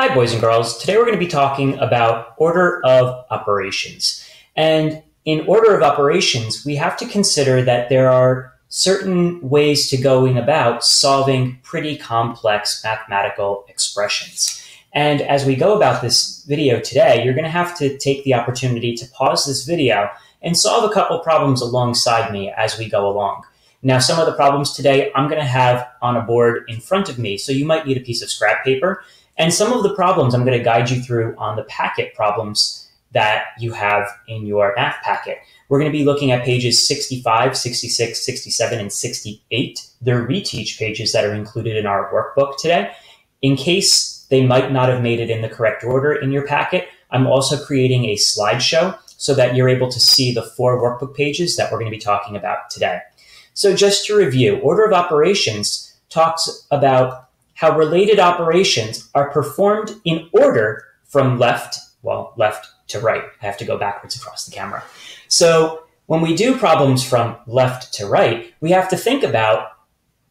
Hi, boys and girls. Today we're going to be talking about order of operations. And in order of operations, we have to consider that there are certain ways to going about solving pretty complex mathematical expressions. And as we go about this video today, you're going to have to take the opportunity to pause this video and solve a couple problems alongside me as we go along. Now, some of the problems today I'm going to have on a board in front of me, so you might need a piece of scrap paper. And some of the problems I'm going to guide you through on the packet problems that you have in your math packet. We're going to be looking at pages 65, 66, 67, and 68. They're reteach pages that are included in our workbook today. In case they might not have made it in the correct order in your packet, I'm also creating a slideshow so that you're able to see the 4 workbook pages that we're going to be talking about today. So just to review, order of operations talks about how related operations are performed in order from left to right. I have to go backwards across the camera. So when we do problems from left to right, we have to think about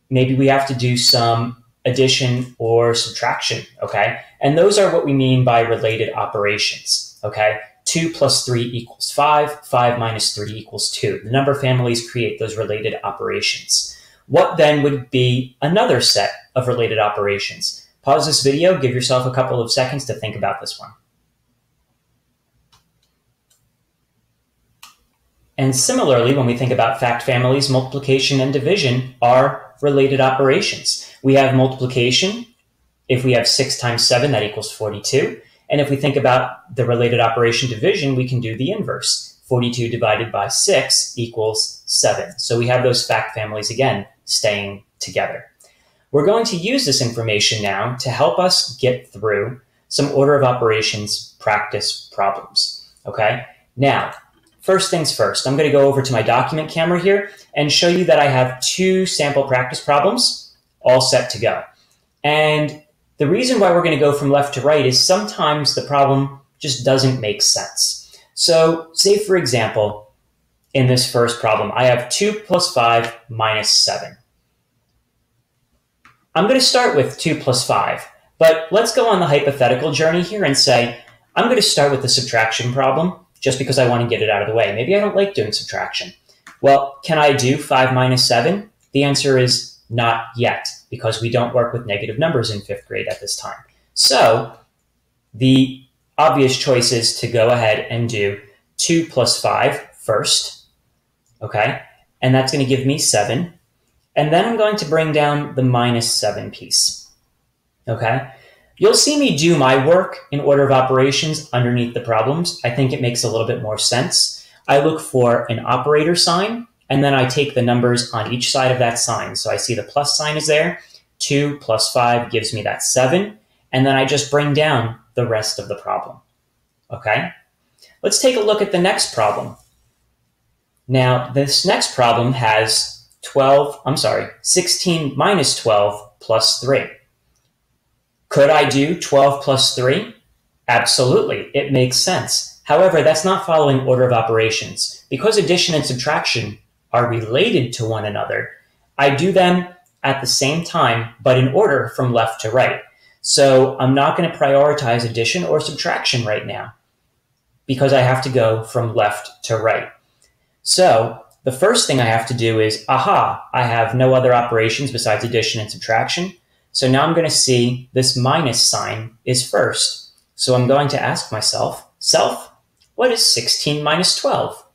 maybe we have to do some addition or subtraction, okay? And those are what we mean by related operations, okay? 2 plus 3 equals 5, 5 minus 3 equals 2. The number families create those related operations. What then would be another set of related operations? Pause this video, give yourself a couple of seconds to think about this one. And similarly, when we think about fact families, multiplication and division are related operations. We have multiplication. If we have 6 times 7, that equals 42. And if we think about the related operation division, we can do the inverse. 42 divided by 6 equals 7. So we have those fact families again staying together. We're going to use this information now to help us get through some order of operations practice problems. Okay? Now, first things first, I'm going to go over to my document camera here and show you that I have 2 sample practice problems all set to go. And the reason why we're going to go from left to right is sometimes the problem just doesn't make sense. So say, for example, in this first problem, I have 2 plus 5 minus 7. I'm going to start with 2 plus 5, but let's go on the hypothetical journey here and say, I'm going to start with the subtraction problem just because I want to get it out of the way. Maybe I don't like doing subtraction. Well, can I do 5 minus 7? The answer is not yet, because we don't work with negative numbers in 5th grade at this time. So the obvious choice is to go ahead and do 2 plus 5 first, okay? And that's going to give me 7. And then I'm going to bring down the minus 7 piece, okay? You'll see me do my work in order of operations underneath the problems. I think it makes a little bit more sense. I look for an operator sign, and then I take the numbers on each side of that sign. So I see the plus sign is there. 2 plus 5 gives me that 7. And then I just bring down the rest of the problem, okay? Let's take a look at the next problem. Now, this next problem has 16 minus 12 plus 3. Could I do 12 plus 3? Absolutely, it makes sense. However, that's not following order of operations. Because addition and subtraction are related to one another, I do them at the same time, but in order from left to right. So I'm not going to prioritize addition or subtraction right now because I have to go from left to right. So the first thing I have to do is, I have no other operations besides addition and subtraction. So now I'm going to see this minus sign is first. So I'm going to ask myself, what is 16 minus 12?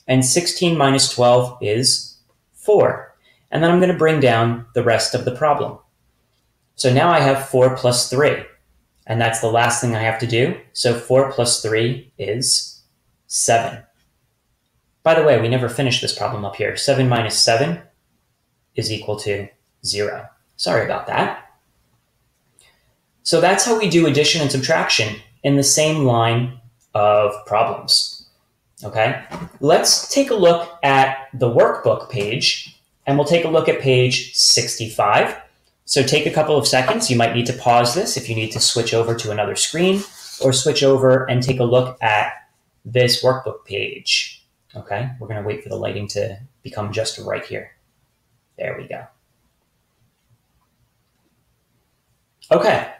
And 16 minus 12 is 4. And then I'm going to bring down the rest of the problem. So now I have 4 plus 3. And that's the last thing I have to do. So 4 plus 3 is 7. By the way, we never finished this problem up here. 7 minus 7 is equal to 0. Sorry about that. So that's how we do addition and subtraction in the same line of problems. Okay? Let's take a look at the workbook page, and we'll take a look at page 65. So take a couple of seconds. You might need to pause this if you need to switch over to another screen, or switch over and take a look at this workbook page. Okay, we're going to wait for the lighting to become just right here. There we go. Okay,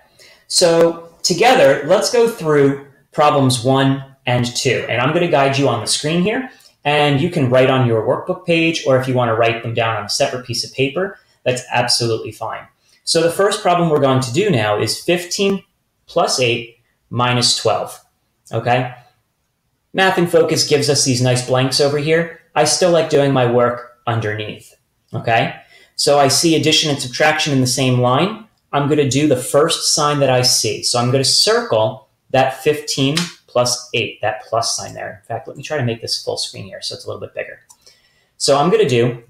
so together, let's go through problems 1 and 2. And I'm going to guide you on the screen here. And you can write on your workbook page, or if you want to write them down on a separate piece of paper, that's absolutely fine. So the first problem we're going to do now is 15 plus 8 minus 12. Okay? Math in Focus gives us these nice blanks over here. I still like doing my work underneath. Okay? So I see addition and subtraction in the same line. I'm going to do the first sign that I see. So I'm going to circle that 15 plus 8, that plus sign there. In fact, let me try to make this full screen here so it's a little bit bigger. So I'm going to do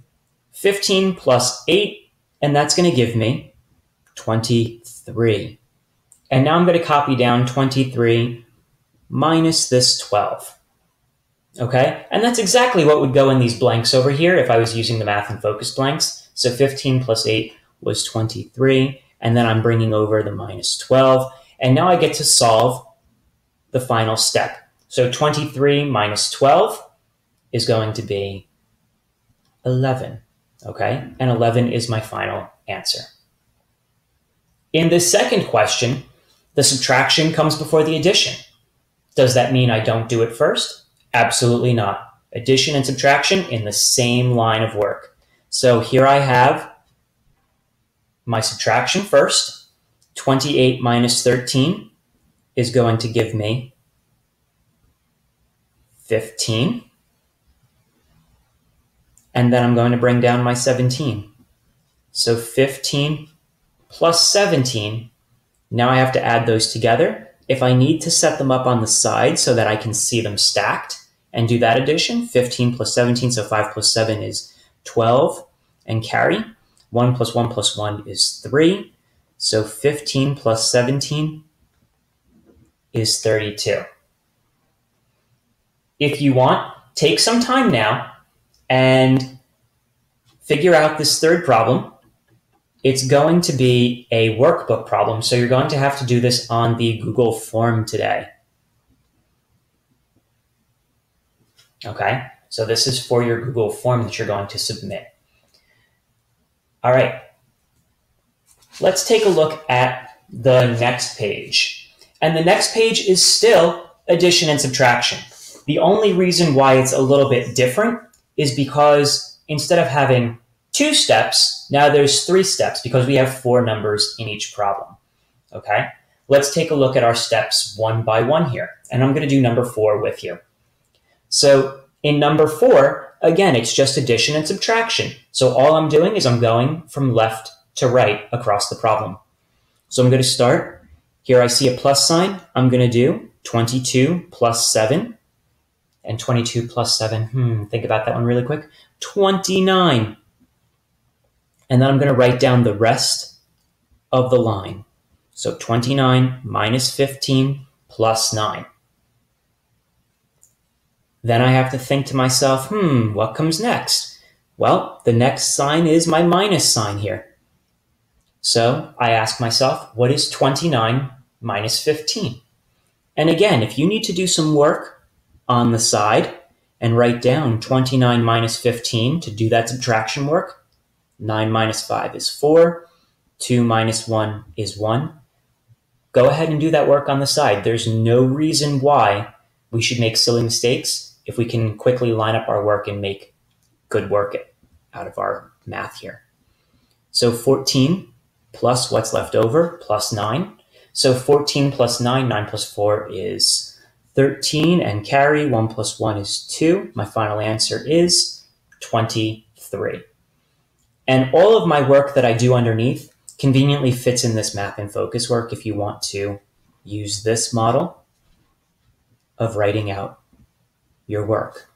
15 plus 8, and that's going to give me 23. And now I'm going to copy down 23 minus this 12. Okay? And that's exactly what would go in these blanks over here if I was using the Math in Focus blanks. So 15 plus 8 was 23, and then I'm bringing over the minus 12, and now I get to solve the final step. So 23 minus 12 is going to be 11, okay? And 11 is my final answer. In this second question, the subtraction comes before the addition. Does that mean I don't do it first? Absolutely not. Addition and subtraction in the same line of work. So here I have my subtraction first. 28 minus 13 is going to give me 15. And then I'm going to bring down my 17. So 15 plus 17. Now I have to add those together. If I need to set them up on the side so that I can see them stacked and do that addition, 15 plus 17, so 5 plus 7 is 12, and carry. 1 plus 1 plus 1 is 3. So 15 plus 17 is 32. If you want, take some time now and figure out this third problem. It's going to be a workbook problem, so you're going to have to do this on the Google form today. Okay, so this is for your Google form that you're going to submit. All right, let's take a look at the next page. And the next page is still addition and subtraction. The only reason why it's a little bit different is because instead of having 2 steps, now there's 3 steps because we have 4 numbers in each problem. Okay, let's take a look at our steps one by one here. And I'm going to do number 4 with you. So in number 4, again, it's just addition and subtraction. So all I'm doing is I'm going from left to right across the problem. So I'm going to start. Here I see a plus sign. I'm going to do 22 plus 7. And 22 plus 7, think about that one really quick. 29. And then I'm going to write down the rest of the line. So 29 minus 15 plus 9. Then I have to think to myself, what comes next? Well, the next sign is my minus sign here. So I ask myself, what is 29 minus 15? And again, if you need to do some work on the side and write down 29 minus 15 to do that subtraction work, 9 minus 5 is 4, 2 minus 1 is 1. Go ahead and do that work on the side. There's no reason why we should make silly mistakes if we can quickly line up our work and make good work out of our math here. So 14 plus what's left over, plus 9. So 14 plus 9, 9 plus 4 is 13, and carry, 1 plus 1 is 2. My final answer is 23. And all of my work that I do underneath conveniently fits in this Math in Focus work if you want to use this model of writing out your work.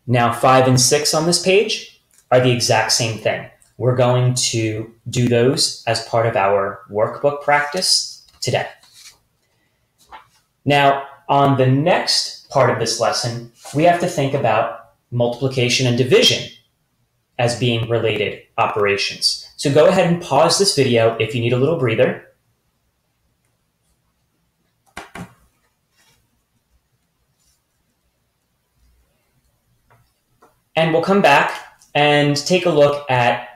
Now 5 and 6 on this page are the exact same thing. We're going to do those as part of our workbook practice today. Now, on the next part of this lesson, we have to think about multiplication and division as being related operations. So go ahead and pause this video if you need a little breather. And we'll come back and take a look at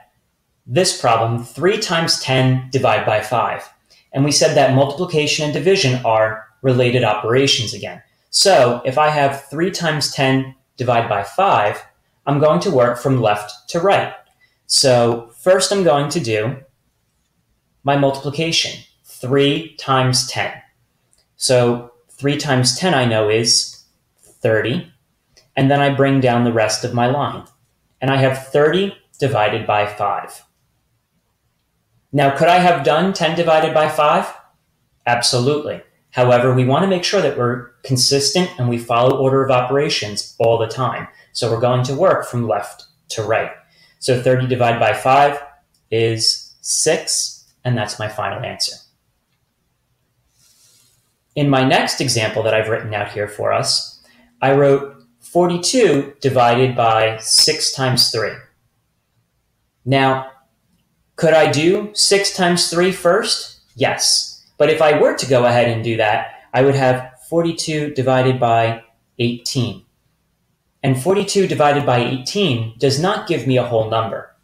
this problem, 3 times 10 divided by 5. And we said that multiplication and division are related operations again. So if I have 3 times 10 divided by 5, I'm going to work from left to right. So first I'm going to do my multiplication, 3 times 10. So 3 times 10 I know is 30, and then I bring down the rest of my line. And I have 30 divided by 5. Now, could I have done 10 divided by 5? Absolutely. However, we want to make sure that we're consistent and we follow order of operations all the time. So we're going to work from left to right. So 30 divided by 5 is 6, and that's my final answer. In my next example that I've written out here for us, I wrote 42 divided by 6 times 3. Now, could I do 6 times 3 first? Yes. But if I were to go ahead and do that, I would have 42 divided by 18. And 42 divided by 18 does not give me a whole number.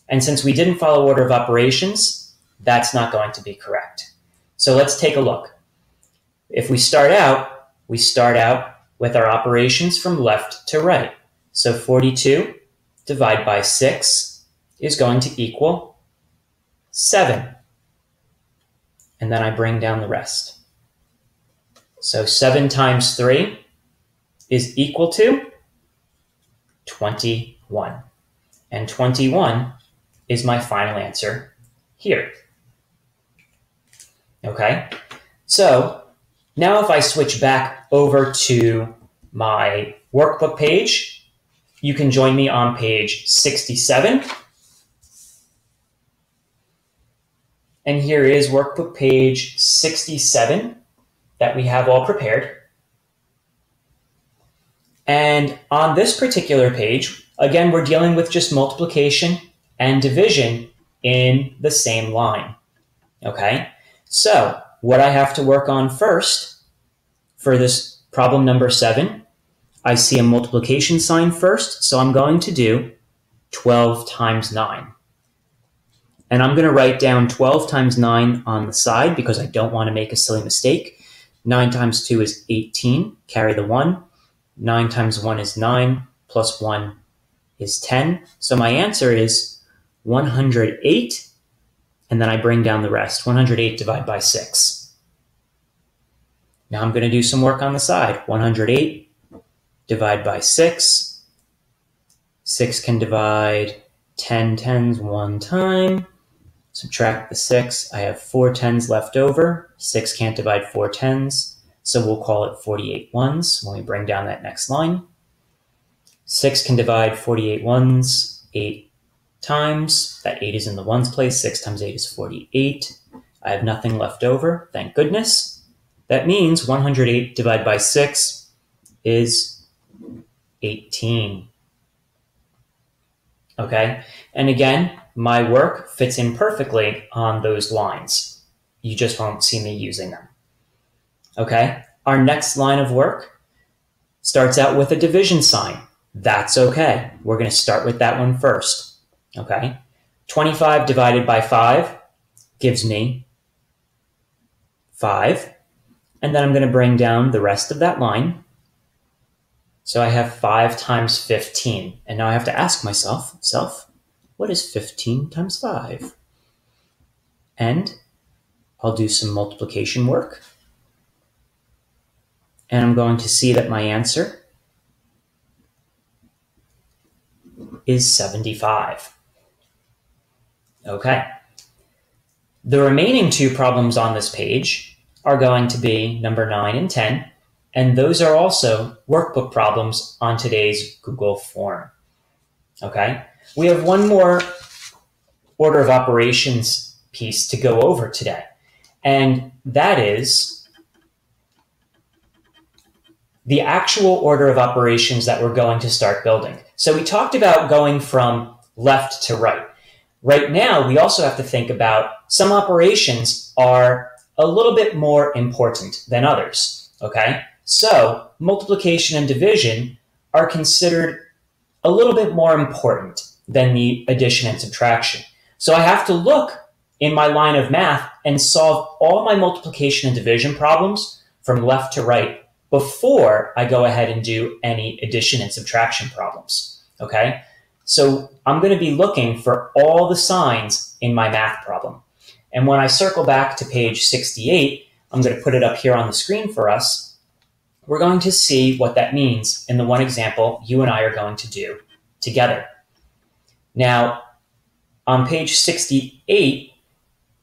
And since we didn't follow order of operations, that's not going to be correct. So let's take a look. If we start out with our operations from left to right. So 42 divided by 6 is going to equal 7. And then I bring down the rest. So 7 times 3 is equal to 21. And 21 is my final answer here. Okay, so now if I switch back over to my workbook page, you can join me on page 67. And here is workbook page 67 that we have all prepared. And on this particular page, again, we're dealing with just multiplication and division in the same line. Okay, so what I have to work on first for this problem number 7, I see a multiplication sign first, so I'm going to do 12 times 9. And I'm going to write down 12 times 9 on the side because I don't want to make a silly mistake. 9 times 2 is 18, carry the 1. 9 times 1 is 9, plus 1 is 10. So my answer is 108, and then I bring down the rest. 108 divided by 6. Now I'm going to do some work on the side. 108 divided by 6. 6 can divide 10 tens one time. Subtract the 6. I have 4 tens left over. 6 can't divide 4 tens, so we'll call it 48 ones when we bring down that next line. 6 can divide 48 ones 8 times. That 8 is in the ones place. 6 times 8 is 48. I have nothing left over, thank goodness. That means 108 divided by 6 is 18. Okay, and again, my work fits in perfectly on those lines. You just won't see me using them. Okay, our next line of work starts out with a division sign. That's okay. We're going to start with that one first. Okay, 25 divided by 5 gives me 5. And then I'm going to bring down the rest of that line. So I have 5 times 15. And now I have to ask myself, what is 15 times 5? And I'll do some multiplication work. And I'm going to see that my answer is 75. Okay. The remaining 2 problems on this page are going to be number 9 and 10. And those are also workbook problems on today's Google form. Okay. We have one more order of operations piece to go over today. And that is the actual order of operations that we're going to start building. So we talked about going from left to right. Right now, we also have to think about some operations are a little bit more important than others. Okay. So multiplication and division are considered a little bit more important than the addition and subtraction. So I have to look in my line of math and solve all my multiplication and division problems from left to right before I go ahead and do any addition and subtraction problems, okay? So I'm going to be looking for all the signs in my math problem. And when I circle back to page 68, I'm going to put it up here on the screen for us. We're going to see what that means in the one example you and I are going to do together. Now, on page 68,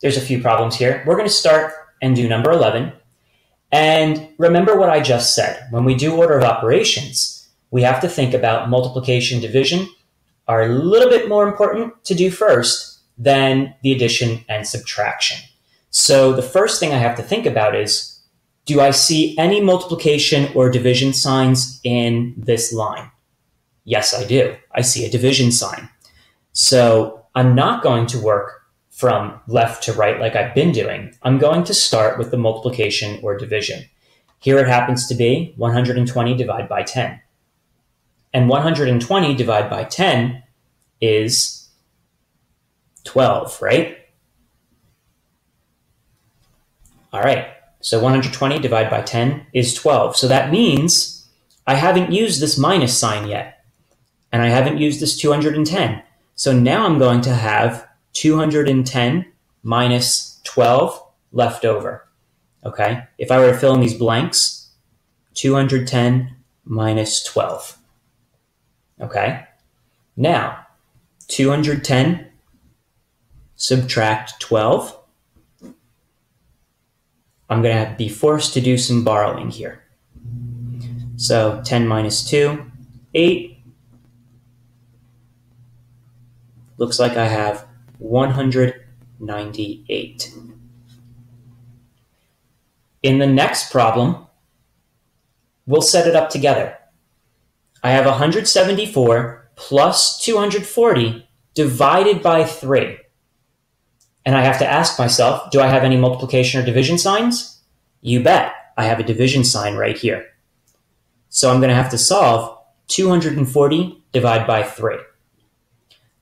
there's a few problems here. We're going to start and do number 11. And remember what I just said. When we do order of operations, we have to think about multiplication, division are a little bit more important to do first than the addition and subtraction. So the first thing I have to think about is, do I see any multiplication or division signs in this line? Yes, I do. I see a division sign. So I'm not going to work from left to right like I've been doing. I'm going to start with the multiplication or division. Here it happens to be 120 divided by 10. And 120 divided by 10 is 12, right? All right, so 120 divided by 10 is 12. So that means I haven't used this minus sign yet, and I haven't used this 210. So now I'm going to have 210 minus 12 left over, okay? If I were to fill in these blanks, 210 minus 12, okay? Now, 210 subtract 12. I'm going to be forced to do some borrowing here. So 10 minus 2, 8. Looks like I have 198. In the next problem, we'll set it up together. I have 174 plus 240 divided by 3. And I have to ask myself, do I have any multiplication or division signs? You bet, I have a division sign right here. So I'm going to have to solve 240 divided by 3.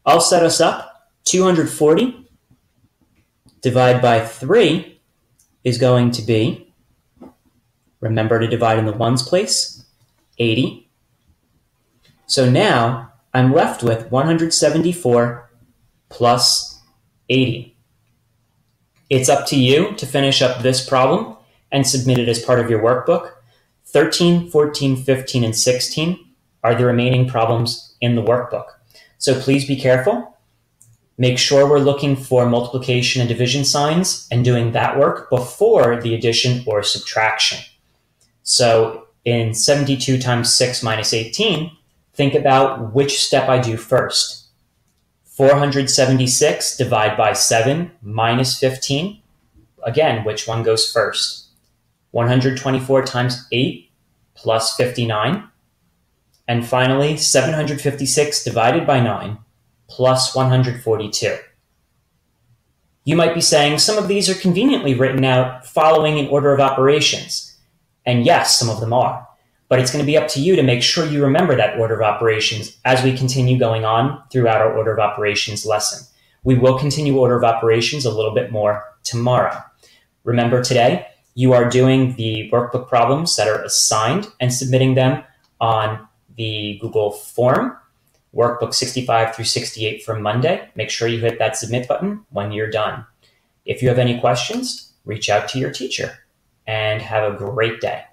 I'll set us up. 240 divided by 3 is going to be, remember to divide in the ones place, 80. So now I'm left with 174 plus 80. It's up to you to finish up this problem and submit it as part of your workbook. 13, 14, 15, and 16 are the remaining problems in the workbook. So please be careful. Make sure we're looking for multiplication and division signs and doing that work before the addition or subtraction. So in 72 times 6 minus 18, think about which step I do first. 476 divided by 7 minus 15. Again, which one goes first? 124 times 8 plus 59. And finally, 756 divided by 9 plus 142. You might be saying some of these are conveniently written out following an order of operations. And yes, some of them are. But it's going to be up to you to make sure you remember that order of operations as we continue going on throughout our order of operations lesson. We will continue order of operations a little bit more tomorrow. Remember today, you are doing the workbook problems that are assigned and submitting them on the Google form, workbook 65 through 68 for Monday. Make sure you hit that submit button when you're done. If you have any questions, reach out to your teacher and have a great day.